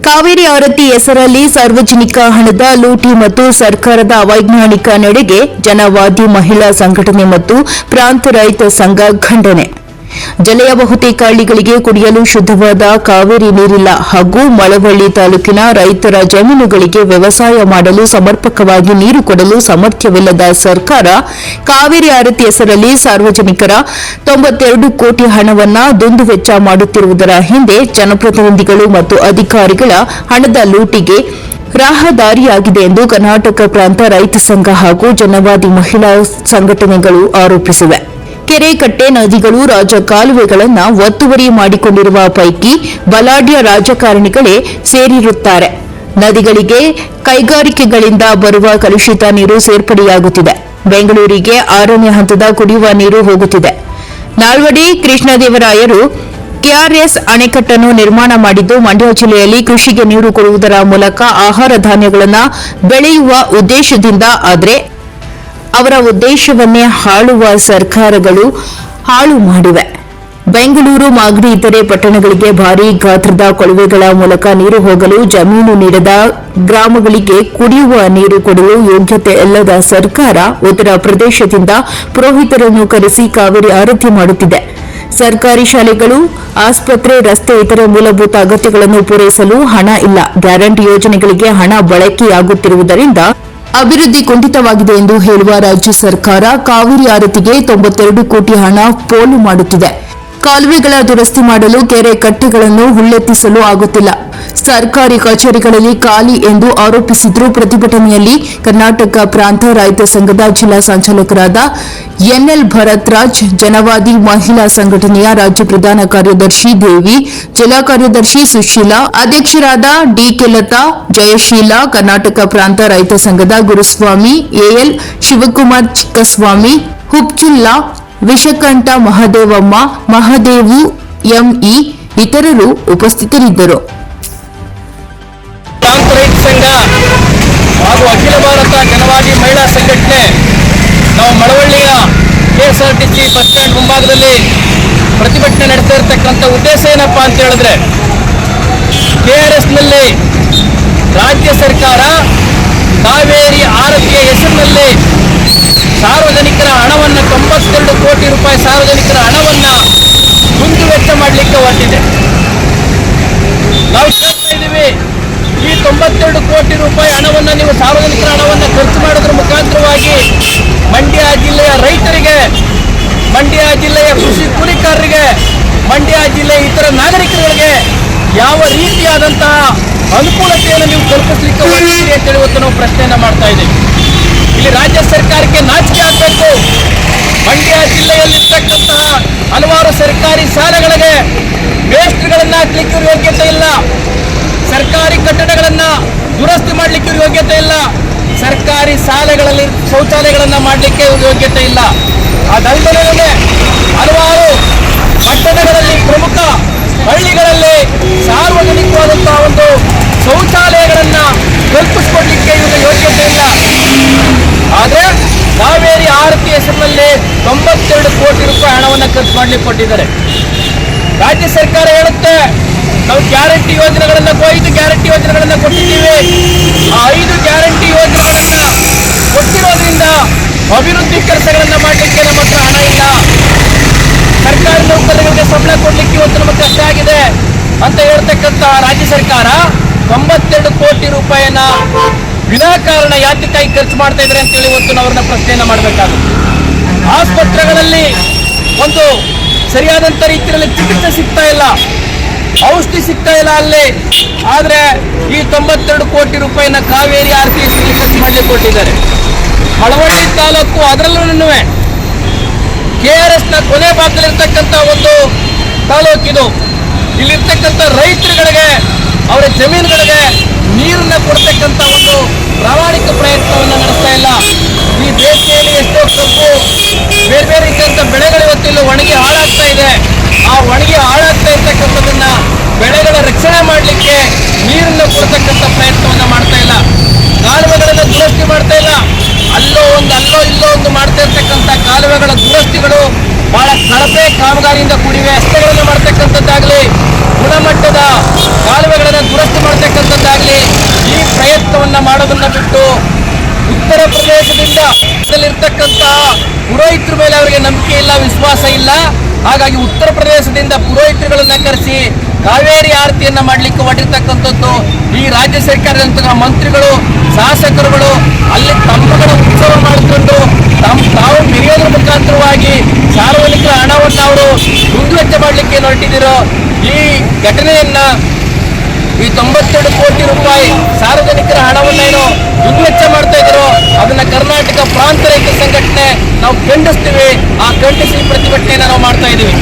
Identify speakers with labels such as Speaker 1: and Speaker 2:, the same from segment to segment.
Speaker 1: ಕಾವೇರಿ ಆರತಿ ಹೆಸರಲ್ಲಿ ಸಾರ್ವಜನಿಕ ಹಣದ ಲೂಟಿ ಮತ್ತು ಸರ್ಕಾರದ ಅವೈಜ್ಞಾನಿಕ ನಡೆಗೆ ಜನವಾದಿ ಮಹಿಳಾ ಸಂಘಟನೆ ಮತ್ತು ಪ್ರಾಂತ ರೈತ ಸಂಘ ಖಂಡನೆ. ಜಿಲ್ಲೆಯ ಬಹುತೇಕ ಹಳ್ಳಿಗಳಿಗೆ ಕುಡಿಯಲು ಶುದ್ಧವಾದ ಕಾವೇರಿ ನೀರಿಲ್ಲ ಹಾಗೂ ಮಳವಳ್ಳಿ ತಾಲೂಕಿನ ರೈತರ ಜಮೀನುಗಳಿಗೆ ವ್ಯವಸಾಯ ಮಾಡಲು ಸಮರ್ಪಕವಾಗಿ ನೀರು ಕೊಡಲು ಸಾಮರ್ಥ್ಯವಿಲ್ಲದ ಸರ್ಕಾರ ಕಾವೇರಿ ಆರತಿ ಹೆಸರಲ್ಲಿ ಸಾರ್ವಜನಿಕರ 92 ಕೋಟಿ ಹಣವನ್ನು ದುಂದುವೆಚ್ಚ ಮಾಡುತ್ತಿರುವುದರ ಹಿಂದೆ ಜನಪ್ರತಿನಿಧಿಗಳು ಮತ್ತು ಅಧಿಕಾರಿಗಳ ಹಣದ ಲೂಟಿಗೆ ರಾಹದಾರಿಯಾಗಿದೆ ಎಂದು ಕರ್ನಾಟಕ ಪ್ರಾಂತ ರೈತ ಸಂಘ ಹಾಗೂ ಜನವಾದಿ ಮಹಿಳಾ ಸಂಘಟನೆಗಳು ಆರೋಪಿಸಿವೆ. ಕೆರೆ ಕಟ್ಟೆ ನದಿಗಳು ರಾಜಕಾಲುವೆಗಳನ್ನು ಒತ್ತುವರಿ ಮಾಡಿಕೊಂಡಿರುವ ಪೈಕಿ ಬಲಾಢ್ಯ ರಾಜಕಾರಣಿಗಳೇ ಸೇರಿರುತ್ತಾರೆ. ನದಿಗಳಿಗೆ ಕೈಗಾರಿಕೆಗಳಿಂದ ಬರುವ ಕಲುಷಿತ ನೀರು ಸೇರ್ಪಡೆಯಾಗುತ್ತಿದೆ. ಬೆಂಗಳೂರಿಗೆ 6ನೇ ಹಂತದ ಕುಡಿಯುವ ನೀರು ಹೋಗುತ್ತಿದೆ. ನಾಲ್ವಡಿ ಕೃಷ್ಣದೇವರಾಯರು ಕೆಆರ್ಎಸ್ ಅಣೆಕಟ್ಟನ್ನು ನಿರ್ಮಾಣ ಮಾಡಿದ್ದು ಮಂಡ್ಯ ಜಿಲ್ಲೆಯಲ್ಲಿ ಕೃಷಿಗೆ ನೀರು ಕೊಡುವುದರ ಮೂಲಕ ಆಹಾರ ಧಾನ್ಯಗಳನ್ನು ಬೆಳೆಯುವ ಉದ್ದೇಶದಿಂದ. ಆದರೆ ಅವರ ಉದ್ದೇಶವನ್ನೇ ಆಳುವ ಸರ್ಕಾರಗಳು ಹಾಳು ಮಾಡಿವೆ. ಬೆಂಗಳೂರು, ಮಾಗಡಿ ಇತರೆ ಪಟ್ಟಣಗಳಿಗೆ ಭಾರೀ ಗಾತ್ರದ ಕೊಳವೆಗಳ ಮೂಲಕ ನೀರು ಹೋಗಲು ಜಮೀನು ನೀಡದ ಗ್ರಾಮಗಳಿಗೆ ಕುಡಿಯುವ ನೀರು ಕೊಡಲು ಯೋಗ್ಯತೆ ಇಲ್ಲದ ಸರ್ಕಾರ ಉತ್ತರ ಪ್ರದೇಶದಿಂದ ಪುರೋಹಿತರನ್ನು ಕರೆಸಿ ಕಾವೇರಿ ಆರತಿ ಮಾಡುತ್ತಿದೆ. ಸರ್ಕಾರಿ ಶಾಲೆಗಳು, ಆಸ್ಪತ್ರೆ, ರಸ್ತೆ ಇತರೆ ಮೂಲಭೂತ ಅಗತ್ಯಗಳನ್ನು ಪೂರೈಸಲು ಹಣ ಇಲ್ಲ. ಗ್ಯಾರಂಟಿ ಯೋಜನೆಗಳಿಗೆ ಹಣ ಬಳಕೆಯಾಗುತ್ತಿರುವುದರಿಂದ ಅಭಿವೃದ್ಧಿ ಕುಂಠಿತವಾಗಿದೆ ಎಂದು ಹೇಳುವ ರಾಜ್ಯ ಸರ್ಕಾರ ಕಾವೇರಿ ಆರತಿಗೆ 92 ಕೋಟಿ ಹಣ ಪೋಲು ಮಾಡುತ್ತಿದೆ. ಕಾಲುವೆಗಳ ದುರಸ್ತಿ ಮಾಡಲು ಕೆರೆ ಕಟ್ಟೆಗಳನ್ನು ಹುಲ್ಲೆತ್ತಿಸಲು ಆಗುತ್ತಿಲ್ಲ. ಸರ್ಕಾರಿ ಕಚೇರಿಗಳಲ್ಲಿ ಖಾಲಿ ಎಂದು ಆರೋಪಿಸಿದ್ರು. ಪ್ರತಿಭಟನೆಯಲ್ಲಿ ಕರ್ನಾಟಕ ಪ್ರಾಂತ ರೈತ ಸಂಘದ ಜಿಲ್ಲಾ ಸಂಚಾಲಕರಾದ ಎನ್ಎಲ್ ಭರತ್ ರಾಜ್, ಜನವಾದಿ ಮಹಿಳಾ ಸಂಘಟನೆಯ ರಾಜ್ಯ ಪ್ರಧಾನ ಕಾರ್ಯದರ್ಶಿ ದೇವಿ, ಜಿಲ್ಲಾ ಕಾರ್ಯದರ್ಶಿ ಸುಶೀಲಾ, ಅಧ್ಯಕ್ಷರಾದ ಡಿಕೆ ಲತಾ, ಜಯಶೀಲಾ, ಕರ್ನಾಟಕ ಪ್ರಾಂತ ರೈತ ಸಂಘದ ಗುರುಸ್ವಾಮಿ, ಎಎಲ್ ಶಿವಕುಮಾರ್, ಚಿಕ್ಕಸ್ವಾಮಿ, ಹುಬ್ಚುಲ್ಲಾ, ವಿಷಕಂಠ ಮಹದೇವಮ್ಮ, ಮಹದೇವು, ಎಂಇ ಇತರರು ಉಪಸ್ಥಿತರಿದ್ದರು.
Speaker 2: ಪ್ರಾಂತ ರೈತ ಸಂಘ ಹಾಗೂ ಅಖಿಲ ಭಾರತ ಜನವಾದಿ ಮಹಿಳಾ ಸಂಘಟನೆ ನಾವು ಮಳವಳ್ಳಿಯ ಕೆಎಸ್ಆರ್ಟಿಸಿ ಬಸ್ ಸ್ಟ್ಯಾಂಡ್ ಮುಂಭಾಗದಲ್ಲಿ ಪ್ರತಿಭಟನೆ ನಡೆಸ್ತಾ ಇರತಕ್ಕಂಥ ಉದ್ದೇಶ ಏನಪ್ಪಾ ಅಂತ ಹೇಳಿದ್ರೆ, ಕೆಆರ್ಎಸ್ನಲ್ಲಿ ರಾಜ್ಯ ಸರ್ಕಾರ ಕಾವೇರಿ ಆರತಿಯ ಹೆಸರಿನಲ್ಲಿ ಸಾರ್ವಜನಿಕರ ಹಣವನ್ನು 92 ಕೋಟಿ ರೂಪಾಯಿ ಸಾರ್ವಜನಿಕರ ಹಣವನ್ನು ದುಂದುವೆಚ್ಚ ಮಾಡಲಿಕ್ಕೆ ಹೊರಟಿದೆ. ನಾವು ಕೇಳ್ತಾ ಇದ್ದೀವಿ, ಈ 92 ಕೋಟಿ ರೂಪಾಯಿ ಹಣವನ್ನು ನೀವು ಸಾರ್ವಜನಿಕರ ಹಣವನ್ನು ಖರ್ಚು ಮಾಡೋದ್ರ ಮುಖಾಂತರವಾಗಿ ಮಂಡ್ಯ ಜಿಲ್ಲೆಯ ರೈತರಿಗೆ, ಮಂಡ್ಯ ಜಿಲ್ಲೆಯ ಕೃಷಿ ಕೂಲಿಕಾರರಿಗೆ, ಮಂಡ್ಯ ಜಿಲ್ಲೆಯ ಇತರ ನಾಗರಿಕರಿಗೆ ಯಾವ ರೀತಿಯಾದಂತಹ ಅನುಕೂಲತೆಯನ್ನು ನೀವು ಕಲ್ಪಿಸಲಿಕ್ಕೆ ಹೊರಟಿದ್ದೀರಿ ಅಂತೇಳಿ ಇವತ್ತು ನಾವು ಪ್ರಶ್ನೆಯನ್ನು ಮಾಡ್ತಾ ಇದ್ದೀವಿ. ಇಲ್ಲಿ ರಾಜ್ಯ ಸರ್ಕಾರಕ್ಕೆ ನಾಚಿಕೆ ಆಗಬೇಕು. ಮಂಡ್ಯ ಜಿಲ್ಲೆಯಲ್ಲಿರ್ತಕ್ಕಂತಹ ಹಲವಾರು ಸರ್ಕಾರಿ ಶಾಲೆಗಳಿಗೆ ಮೇಸ್ಟ್ರಿಗಳನ್ನು ಹಾಕ್ಲಿಕ್ಕೆ ಯೋಗ್ಯತೆ ಇಲ್ಲ. ಸರ್ಕಾರಿ ಕಟ್ಟಡಗಳನ್ನು ದುರಸ್ತಿ ಮಾಡಲಿಕ್ಕೆ ಯೋಗ್ಯತೆ ಇಲ್ಲ. ಸರ್ಕಾರಿ ಶಾಲೆಗಳಲ್ಲಿ ಶೌಚಾಲಯಗಳನ್ನು ಮಾಡಲಿಕ್ಕೆ ಯೋಗ್ಯತೆ ಇಲ್ಲ. ಅದಲ್ಲದೆ ಹಲವಾರು ಪಟ್ಟಣಗಳಲ್ಲಿ, ಪ್ರಮುಖ ಹಳ್ಳಿಗಳಲ್ಲಿ ಸಾರ್ವಜನಿಕವಾದಂತಹ ಒಂದು ಶೌಚಾಲಯಗಳನ್ನು ಕಲ್ಪಿಸಿಕೊಡ್ಲಿಕ್ಕೆ ಇವಾಗ ಯೋಗ್ಯತೆ ಇಲ್ಲ. ಆದರೆ ಕಾವೇರಿ ಆರತಿ ಹೆಸರಿನಲ್ಲಿ 92 ಕೋಟಿ ರೂಪಾಯಿ ಹಣವನ್ನು ಖರ್ಚು ಮಾಡಲಿಕ್ಕೆ ಕೊಟ್ಟಿದ್ದಾರೆ. ರಾಜ್ಯ ಸರ್ಕಾರ ಹೇಳುತ್ತೆ, ನಾವು ಗ್ಯಾರಂಟಿ ಯೋಜನೆಗಳನ್ನು 5 ಗ್ಯಾರಂಟಿ ಯೋಜನೆಗಳನ್ನು ಕೊಟ್ಟಿದ್ದೀವಿ. ಆ 5 ಗ್ಯಾರಂಟಿ ಯೋಜನೆಗಳನ್ನು ಕೊಟ್ಟಿರೋದ್ರಿಂದ ಅಭಿವೃದ್ಧಿ ಕೆಲಸಗಳನ್ನು ಮಾಡಲಿಕ್ಕೆ ನಮ್ಮ ಹತ್ರ ಹಣ ಇಲ್ಲ. ಸರ್ಕಾರಿ ನೌಕರರಿಗೆ ಸಂಬಳ ಕೊಡ್ಲಿಕ್ಕೆ ಇವತ್ತು ನಮಗೆ ಕಷ್ಟ ಆಗಿದೆ ಅಂತ ಹೇಳ್ತಕ್ಕಂಥ ರಾಜ್ಯ ಸರ್ಕಾರ 92 ಕೋಟಿ ರೂಪಾಯಿಯನ್ನ ವಿನಾಕಾರಣ ಯಾತಕ್ಕಾಗಿ ಖರ್ಚು ಮಾಡ್ತಾ ಇದ್ದಾರೆ ಅಂತೇಳಿ ಇವತ್ತು ನಾವು ಅವ್ರನ್ನ ಪ್ರಶ್ನೆಯನ್ನ ಮಾಡಬೇಕಾಗುತ್ತೆ. ಆಸ್ಪತ್ರೆಗಳಲ್ಲಿ ಒಂದು ಸರಿಯಾದಂಥ ರೀತಿಯಲ್ಲಿ ಚಿಕಿತ್ಸೆ ಸಿಗ್ತಾ ಇಲ್ಲ, ಔಷಧಿ ಸಿಗ್ತಾ ಇಲ್ಲ ಅಲ್ಲಿ. ಆದರೆ ಈ 92 ಕೋಟಿ ರೂಪಾಯಿನ ಕಾವೇರಿ ಆರತಿ ಖರ್ಚು ಮಾಡಲಿಕ್ಕೆ ಕೊಟ್ಟಿದ್ದಾರೆ. ಮಳವಳ್ಳಿ ತಾಲೂಕು, ಅದರಲ್ಲೂ ಕೆಆರ್ಎಸ್ನ ಕೊನೆ ಭಾಗದಲ್ಲಿರ್ತಕ್ಕಂಥ ಒಂದು ತಾಲೂಕಿದು. ಇಲ್ಲಿರ್ತಕ್ಕಂಥ ರೈತರುಗಳಿಗೆ, ಅವರ ಜಮೀನುಗಳಿಗೆ ನೀರನ್ನು ಕೊಡ್ತಕ್ಕಂಥ ಒಂದು ಪ್ರಾಮಾಣಿಕ ಪ್ರಯತ್ನವನ್ನು ನಡೆಸ್ತಾ ಇಲ್ಲ. ಈ ಬೇಸಿಗೆಯಲ್ಲಿ ಎಷ್ಟೋ ಕಬ್ಬು, ಬೇರೆ ಬೇರೆ ರೀತಿಯಂಥ ಬೆಳೆಗಳು ಇವತ್ತು ಇಲ್ಲಿ ಒಣಗಿ ಹಾಳಾಗ್ತಾ ಇದೆ. ಆ ಒಣಗಿ ಹಾಳಾಗ್ತಾ ಇರ್ತಕ್ಕಂಥದನ್ನ ಬೆಳೆಗಳ ರಕ್ಷಣೆ ಮಾಡಲಿಕ್ಕೆ ನೀರನ್ನು ಕೊಡ್ತಕ್ಕಂಥ ಪ್ರಯತ್ನವನ್ನು ಮಾಡ್ತಾ ಇಲ್ಲ. ಕಾಲುವೆಗಳನ್ನು ದುರಸ್ತಿ ಮಾಡ್ತಾ ಇಲ್ಲ. ಅಲ್ಲೋ ಇಲ್ಲೋ ಒಂದು ಮಾಡ್ತಾ ಇರ್ತಕ್ಕಂಥ ಕಾಲುವೆಗಳ ದುರಸ್ತಿಗಳು ಬಹಳ ಕಳಪೆ ಕಾಮಗಾರಿಯಿಂದ ಕೂಡಿವೆ. ರಸ್ತೆಗಳನ್ನು ಮಾಡ್ತಕ್ಕಂಥದ್ದಾಗಲಿ, ಗುಣಮಟ್ಟದ ಕಾಲುವೆಗಳನ್ನು ದುರಸ್ತಿ ಮಾಡ್ತಕ್ಕಂಥ ಪ್ರದೇಶದಿಂದ ಇರ್ತಕ್ಕಂತಹ ಪುರೋಹಿತರ ಮೇಲೆ ಅವರಿಗೆ ನಂಬಿಕೆ ಇಲ್ಲ, ವಿಶ್ವಾಸ ಇಲ್ಲ. ಹಾಗಾಗಿ ಉತ್ತರ ಪ್ರದೇಶದಿಂದ ಪುರೋಹಿತರುಗಳನ್ನ ಕರೆಸಿ ಕಾವೇರಿ ಆರತಿಯನ್ನ ಮಾಡಲಿಕ್ಕೆ ಹೊರಟಿರ್ತಕ್ಕಂಥದ್ದು ಈ ರಾಜ್ಯ ಸರ್ಕಾರದಂತಹ ಮಂತ್ರಿಗಳು, ಶಾಸಕರುಗಳು ಅಲ್ಲಿ ತಮ್ಮಗಳ ಉತ್ಸವ ಮಾಡಿಕೊಂಡು ತಾವು ಮೆರೆಯೋದ್ರ ಮುಖಾಂತರವಾಗಿ ಸಾರ್ವಜನಿಕರ ಹಣವನ್ನು ಅವರು ದುರ್ವೆಚ್ಚ ಮಾಡಲಿಕ್ಕೆ ಹೊರಟಿದ್ದೀರೋ ಈ ಘಟನೆಯನ್ನ ಈ 92 ಕೋಟಿ ರೂಪಾಯಿ ಸಾರ್ವಜನಿಕರ ಹಣವನ್ನೇನು ದುರ್ವೆಚ್ಚ ಮಾಡ್ತಾ ಇದ್ರು ಅದನ್ನ ಕರ್ನಾಟಕ ಪ್ರಾಂತ ರೈತ ಸಂಘಟನೆ ನಾವು ಖಂಡಿಸ್ತೀವಿ. ಆ ಖಂಡಿಸಿ ಪ್ರತಿಭಟನೆಯನ್ನ ನಾವು ಮಾಡ್ತಾ ಇದೀವಿ.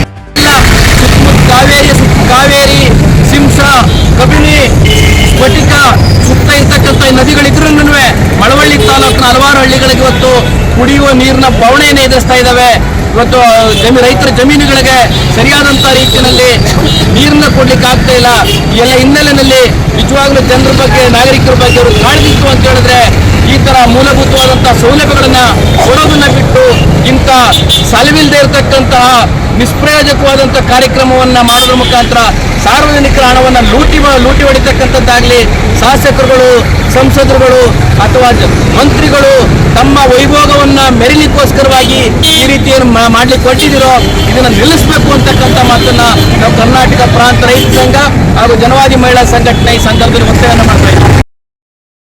Speaker 2: ಕಾವೇರಿ, ಸಿಂಸ, ಕಬಿನಿ, ಸ್ಫಟಿಕ ಸುತ್ತ ಇರ್ತಕ್ಕಂಥ ನದಿಗಳಿದ್ರೂ ಮಳವಳ್ಳಿ ತಾಲೂಕಿನ ಹಲವಾರು ಹಳ್ಳಿಗಳಿಗೆ ಇವತ್ತು ಕುಡಿಯುವ ನೀರಿನ ಬವಣೆಯನ್ನು ಎದುರಿಸ್ತಾ ಇದ್ದಾವೆ. ಇವತ್ತು ರೈತರ ಜಮೀನುಗಳಿಗೆ ಸರಿಯಾದಂತಹ ರೀತಿಯಲ್ಲಿ ನೀರನ್ನ ಕೊಡ್ಲಿಕ್ಕೆ ಆಗ್ತಾ ಇಲ್ಲ. ಈ ಎಲ್ಲ ಹಿನ್ನೆಲೆಯಲ್ಲಿ ನಿಜವಾಗ್ಲೂ ಜನರ ಬಗ್ಗೆ, ನಾಗರಿಕರ ಬಗ್ಗೆ ಅವರು ಕಾಳಜಿತ್ತು ಅಂತ ಹೇಳಿದ್ರೆ ಈ ತರ ಮೂಲಭೂತವಾದಂತಹ ಸೌಲಭ್ಯಗಳನ್ನ ಕೊಡೋದನ್ನ ಬಿಟ್ಟು ಇಂಥ ಸಲವಿಲ್ಲದೆ ಇರತಕ್ಕಂತಹ ನಿಷ್ಪ್ರಯೋಜಕವಾದಂತಹ ಕಾರ್ಯಕ್ರಮವನ್ನ ಮಾಡೋದ್ರ ಮುಖಾಂತರ ಸಾರ್ವಜನಿಕರ ಹಣವನ್ನ ಲೂಟಿ ಹೊಡಿತಕ್ಕಂಥದ್ದಾಗ್ಲಿ, ಶಾಸಕರುಗಳು, ಸಂಸದರುಗಳು ಅಥವಾ ಮಂತ್ರಿಗಳು ತಮ್ಮ ವೈಭೋಗವನ್ನ ಮೆರಿಲಿಕ್ಕೋಸ್ಕರವಾಗಿ ಈ ರೀತಿಯನ್ನು ಮಾಡ್ಲಿಕ್ಕೆ ಹೊರಟಿದಿರೋ ಇದನ್ನ ನಿಲ್ಲಿಸಬೇಕು ಅಂತಕ್ಕಂಥ ಮಾತನ್ನ ನಾವು ಕರ್ನಾಟಕ ಪ್ರಾಂತ ರೈತ ಸಂಘ ಹಾಗೂ ಜನವಾದಿ ಮಹಿಳಾ ಸಂಘಟನೆ ಈ ಸಂದರ್ಭದಲ್ಲಿ ಒತ್ತಾಯವನ್ನು ಮಾಡ್ತಾ ಇದ್ದೀವಿ.